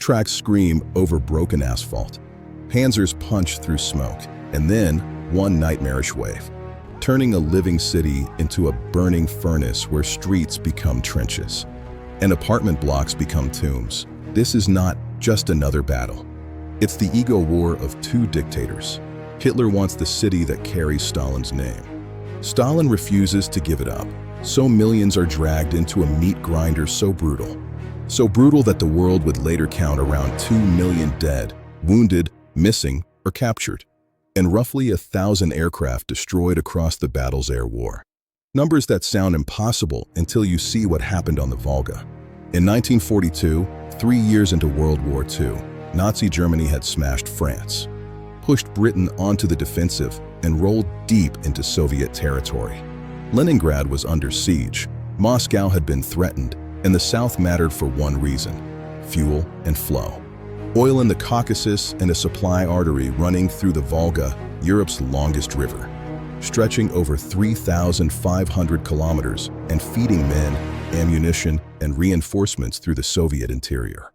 Tracks scream over broken asphalt. Panzers punch through smoke, and then one nightmarish wave, turning a living city into a burning furnace where streets become trenches and apartment blocks become tombs. This is not just another battle. It's the ego war of two dictators. Hitler wants the city that carries Stalin's name. Stalin refuses to give it up, so millions are dragged into a meat grinder so brutal that the world would later count around 2 million dead, wounded, missing, or captured, and roughly 1,000 aircraft destroyed across the battle's air war. Numbers that sound impossible until you see what happened on the Volga. In 1942, 3 years into World War II, Nazi Germany had smashed France, pushed Britain onto the defensive, and rolled deep into Soviet territory. Leningrad was under siege, Moscow had been threatened, and the South mattered for one reason: fuel and flow. Oil in the Caucasus and a supply artery running through the Volga, Europe's longest river, stretching over 3,500 kilometers and feeding men, ammunition, and reinforcements through the Soviet interior.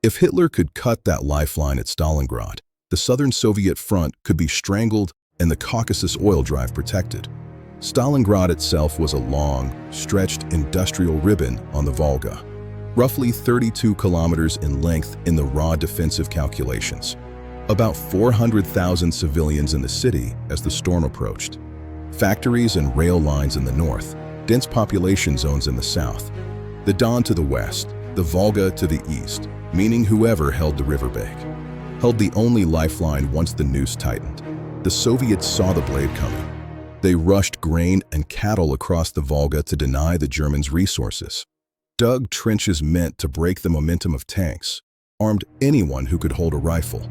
If Hitler could cut that lifeline at Stalingrad, the southern Soviet front could be strangled and the Caucasus oil drive protected. Stalingrad itself was a long, stretched industrial ribbon on the Volga, roughly 32 kilometers in length in the raw defensive calculations. About 400,000 civilians in the city as the storm approached. Factories and rail lines in the north, dense population zones in the south. The Don to the west, the Volga to the east, meaning whoever held the riverbank held the only lifeline once the noose tightened. The Soviets saw the blade coming. They rushed grain and cattle across the Volga to deny the Germans resources, dug trenches meant to break the momentum of tanks, armed anyone who could hold a rifle,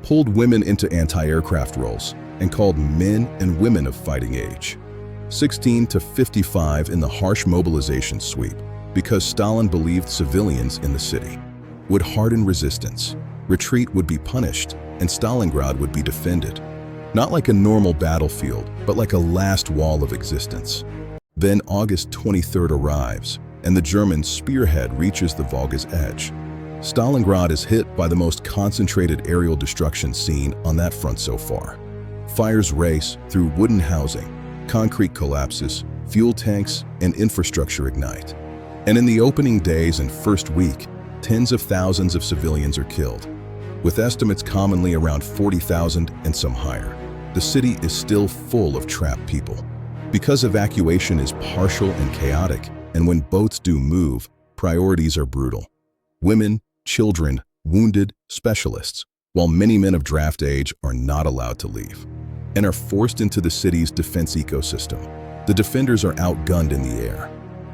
pulled women into anti-aircraft roles, and called men and women of fighting age, 16 to 55 in the harsh mobilization sweep, because Stalin believed civilians in the city would harden resistance, retreat would be punished, and Stalingrad would be defended. Not like a normal battlefield, but like a last wall of existence. Then August 23rd arrives, and the German spearhead reaches the Volga's edge. Stalingrad is hit by the most concentrated aerial destruction seen on that front so far. Fires race through wooden housing, concrete collapses, fuel tanks, and infrastructure ignite. And in the opening days and first week, tens of thousands of civilians are killed, with estimates commonly around 40,000 and some higher. The city is still full of trapped people. Because evacuation is partial and chaotic, and when boats do move, priorities are brutal. Women, children, wounded, specialists, while many men of draft age are not allowed to leave, and are forced into the city's defense ecosystem. The defenders are outgunned in the air.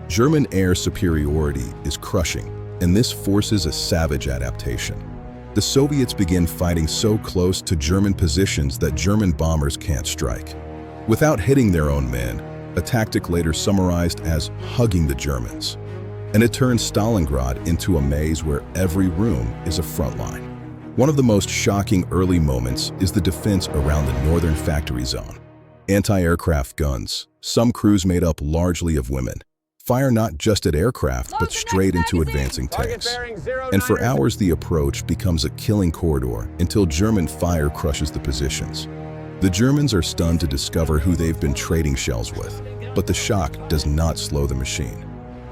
German air superiority is crushing, and this forces a savage adaptation. The Soviets begin fighting so close to German positions that German bombers can't strike, without hitting their own men, a tactic later summarized as hugging the Germans. And it turns Stalingrad into a maze where every room is a front line. One of the most shocking early moments is the defense around the northern factory zone. Anti-aircraft guns, some crews made up largely of women, fire not just at aircraft but straight into advancing tanks. And for hours the approach becomes a killing corridor until German fire crushes the positions. The Germans are stunned to discover who they've been trading shells with, but the shock does not slow the machine.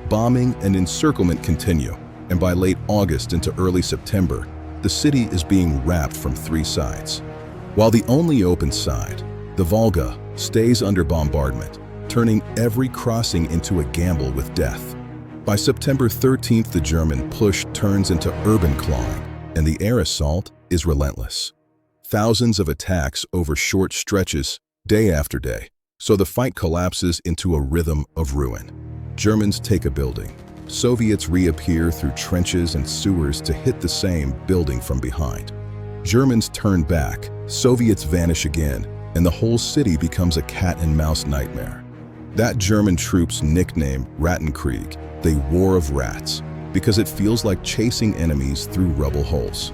Bombing and encirclement continue, and by late August into early September, the city is being wrapped from three sides. While the only open side, the Volga, stays under bombardment, turning every crossing into a gamble with death. By September 13th, the German push turns into urban clawing, and the air assault is relentless. Thousands of attacks over short stretches, day after day, so the fight collapses into a rhythm of ruin. Germans take a building. Soviets reappear through trenches and sewers to hit the same building from behind. Germans turn back, Soviets vanish again, and the whole city becomes a cat-and-mouse nightmare. That German troops nickname Rattenkrieg, the War of Rats, because it feels like chasing enemies through rubble holes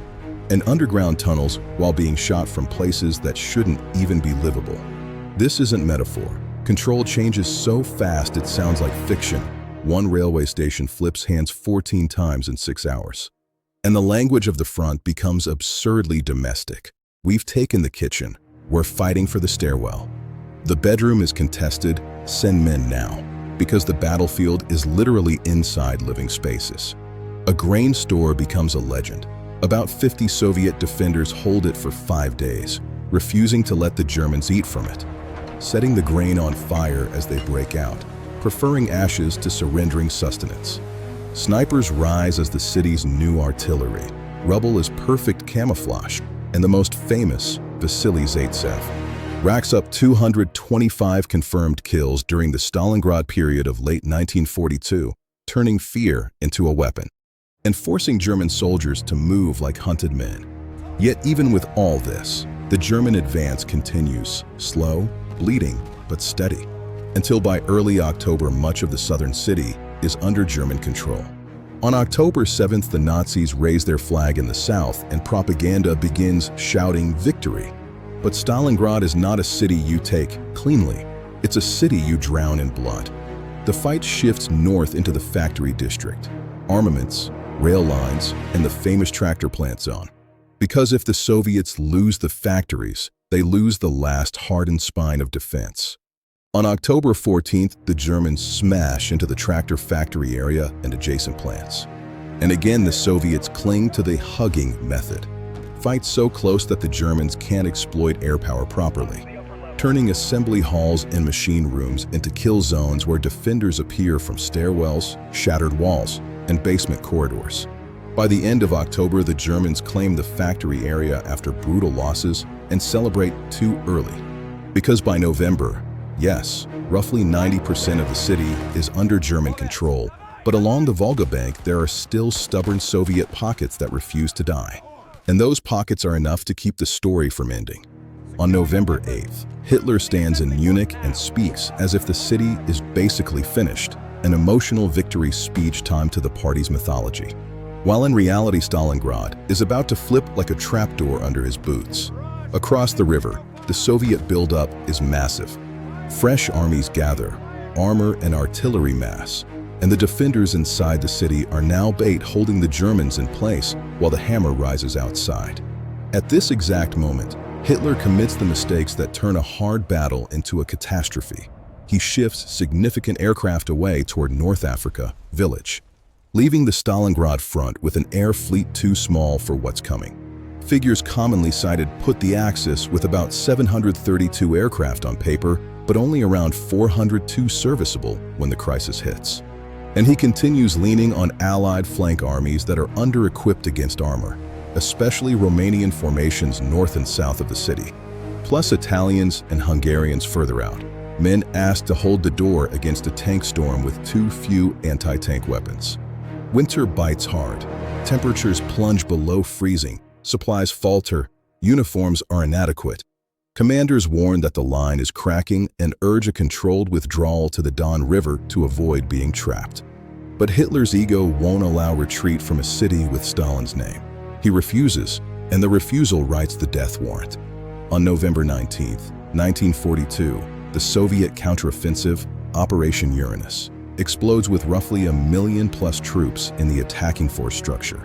and underground tunnels while being shot from places that shouldn't even be livable. This isn't metaphor. Control changes so fast it sounds like fiction. One railway station flips hands 14 times in 6 hours. And the language of the front becomes absurdly domestic. We've taken the kitchen. We're fighting for the stairwell. The bedroom is contested. Send men now. Because the battlefield is literally inside living spaces. A grain store becomes a legend. About 50 Soviet defenders hold it for 5 days, refusing to let the Germans eat from it, setting the grain on fire as they break out, preferring ashes to surrendering sustenance. Snipers rise as the city's new artillery. Rubble is perfect camouflage, and the most famous, Vasily Zaitsev, racks up 225 confirmed kills during the Stalingrad period of late 1942, turning fear into a weapon, and forcing German soldiers to move like hunted men. Yet even with all this, the German advance continues, slow, bleeding, but steady, until by early October much of the southern city is under German control. On October 7th, the Nazis raise their flag in the south and propaganda begins shouting victory. But Stalingrad is not a city you take cleanly. It's a city you drown in blood. The fight shifts north into the factory district, armaments, rail lines, and the famous tractor plant zone. Because if the Soviets lose the factories, they lose the last hardened spine of defense. On October 14th, the Germans smash into the tractor factory area and adjacent plants. And again, the Soviets cling to the hugging method. Fight so close that the Germans can't exploit air power properly, turning assembly halls and machine rooms into kill zones where defenders appear from stairwells, shattered walls, and basement corridors. By the end of October, the Germans claim the factory area after brutal losses and celebrate too early. Because by November, yes, roughly 90% of the city is under German control, but along the Volga bank there are still stubborn Soviet pockets that refuse to die. And those pockets are enough to keep the story from ending. On November 8th, Hitler stands in Munich and speaks as if the city is basically finished, an emotional victory speech timed to the party's mythology. While in reality Stalingrad is about to flip like a trapdoor under his boots. Across the river, the Soviet buildup is massive. Fresh armies gather, armor and artillery mass, and the defenders inside the city are now bait holding the Germans in place while the hammer rises outside. At this exact moment, Hitler commits the mistakes that turn a hard battle into a catastrophe. He shifts significant aircraft away toward North Africa, Village, leaving the Stalingrad front with an air fleet too small for what's coming. Figures commonly cited put the Axis with about 732 aircraft on paper, but only around 402 serviceable when the crisis hits. And he continues leaning on Allied flank armies that are under-equipped against armor, especially Romanian formations north and south of the city, plus Italians and Hungarians further out, men asked to hold the door against a tank storm with too few anti-tank weapons. Winter bites hard, temperatures plunge below freezing, supplies falter, uniforms are inadequate. Commanders warn that the line is cracking and urge a controlled withdrawal to the Don River to avoid being trapped. But Hitler's ego won't allow retreat from a city with Stalin's name. He refuses, and the refusal writes the death warrant. On November 19, 1942, the Soviet counteroffensive, Operation Uranus, explodes with roughly 1 million+ troops in the attacking force structure,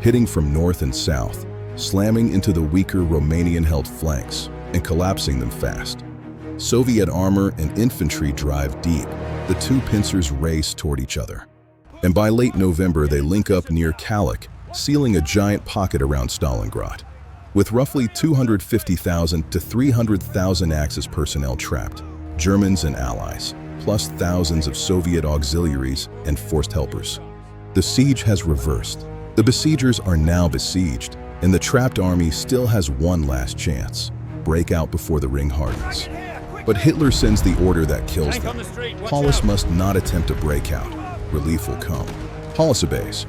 hitting from north and south, slamming into the weaker Romanian-held flanks and collapsing them fast. Soviet armor and infantry drive deep. The two pincers race toward each other. And by late November, they link up near Kalik, sealing a giant pocket around Stalingrad. With roughly 250,000 to 300,000 Axis personnel trapped, Germans and allies, plus thousands of Soviet auxiliaries and forced helpers. The siege has reversed. The besiegers are now besieged, and the trapped army still has one last chance: break out before the ring hardens. But Hitler sends the order that kills them. Paulus must not attempt to break out. Relief will come. Paulus obeys.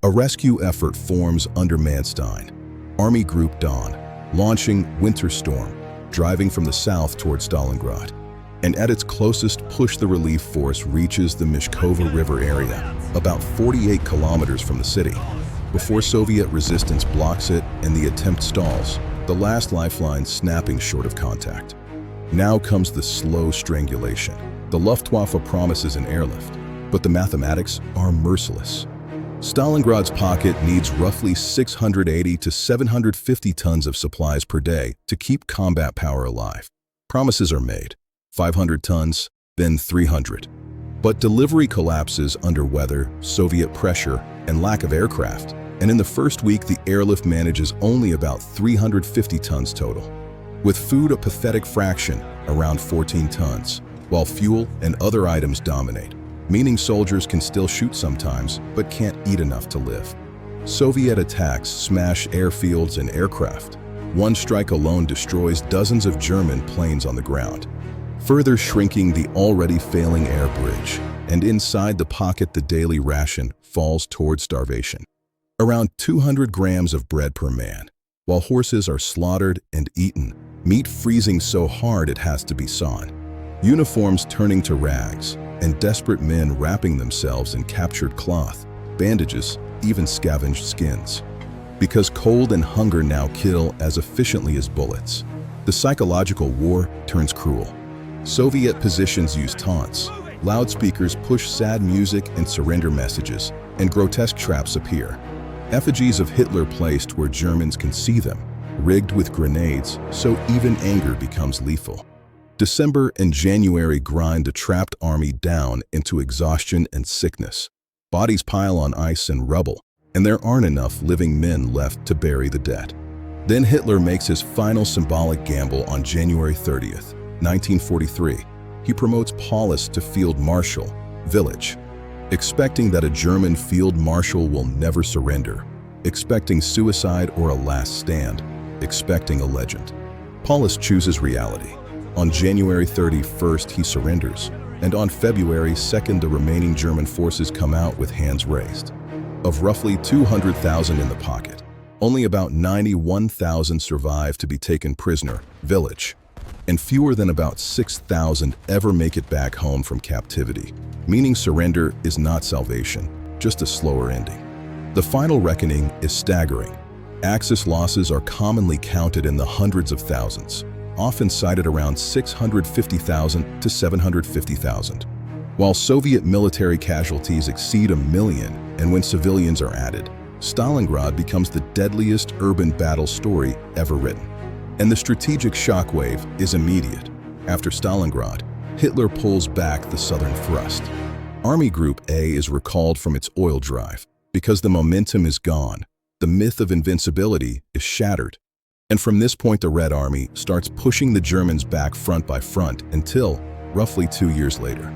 A rescue effort forms under Manstein. Army Group Dawn, launching Winter Storm, driving from the south toward Stalingrad. And at its closest push, the relief force reaches the Mishkova River area, about 48 kilometers from the city. Before Soviet resistance blocks it and the attempt stalls, the last lifeline snapping short of contact. Now comes the slow strangulation. The Luftwaffe promises an airlift, but the mathematics are merciless. Stalingrad's pocket needs roughly 680 to 750 tons of supplies per day to keep combat power alive. Promises are made, 500 tons, then 300. But delivery collapses under weather, Soviet pressure, and lack of aircraft, and in the first week the airlift manages only about 350 tons total. With food a pathetic fraction, around 14 tons, while fuel and other items dominate, meaning soldiers can still shoot sometimes, but can't eat enough to live. Soviet attacks smash airfields and aircraft. One strike alone destroys dozens of German planes on the ground, further shrinking the already failing air bridge, and inside the pocket the daily ration falls toward starvation. Around 200 grams of bread per man, while horses are slaughtered and eaten, meat freezing so hard it has to be sawn, uniforms turning to rags, and desperate men wrapping themselves in captured cloth, bandages, even scavenged skins. Because cold and hunger now kill as efficiently as bullets, the psychological war turns cruel. Soviet positions use taunts, loudspeakers push sad music and surrender messages, and grotesque traps appear. Effigies of Hitler placed where Germans can see them, rigged with grenades, so even anger becomes lethal. December and January grind the trapped army down into exhaustion and sickness. Bodies pile on ice and rubble, and there aren't enough living men left to bury the dead. Then Hitler makes his final symbolic gamble on January 30th, 1943. He promotes Paulus to Field Marshal, village, expecting that a German field marshal will never surrender, expecting suicide or a last stand, expecting a legend. Paulus chooses reality. On January 31st, he surrenders, and on February 2nd, the remaining German forces come out with hands raised. Of roughly 200,000 in the pocket, only about 91,000 survive to be taken prisoner, village, and fewer than about 6,000 ever make it back home from captivity, meaning surrender is not salvation, just a slower ending. The final reckoning is staggering. Axis losses are commonly counted in the hundreds of thousands, often cited around 650,000 to 750,000. While Soviet military casualties exceed 1 million, and when civilians are added, Stalingrad becomes the deadliest urban battle story ever written. And the strategic shockwave is immediate. After Stalingrad, Hitler pulls back the southern thrust. Army Group A is recalled from its oil drive. Because the momentum is gone, the myth of invincibility is shattered. And from this point, the Red Army starts pushing the Germans back front by front until, roughly 2 years later,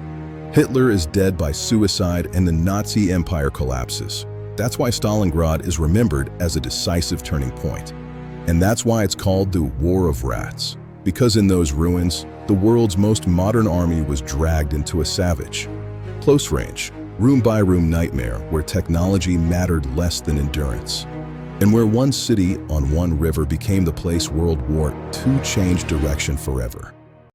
Hitler is dead by suicide and the Nazi Empire collapses. That's why Stalingrad is remembered as a decisive turning point. And that's why it's called the War of Rats. Because in those ruins, the world's most modern army was dragged into a savage, close-range, room-by-room nightmare where technology mattered less than endurance. And where one city on one river became the place World War II changed direction forever.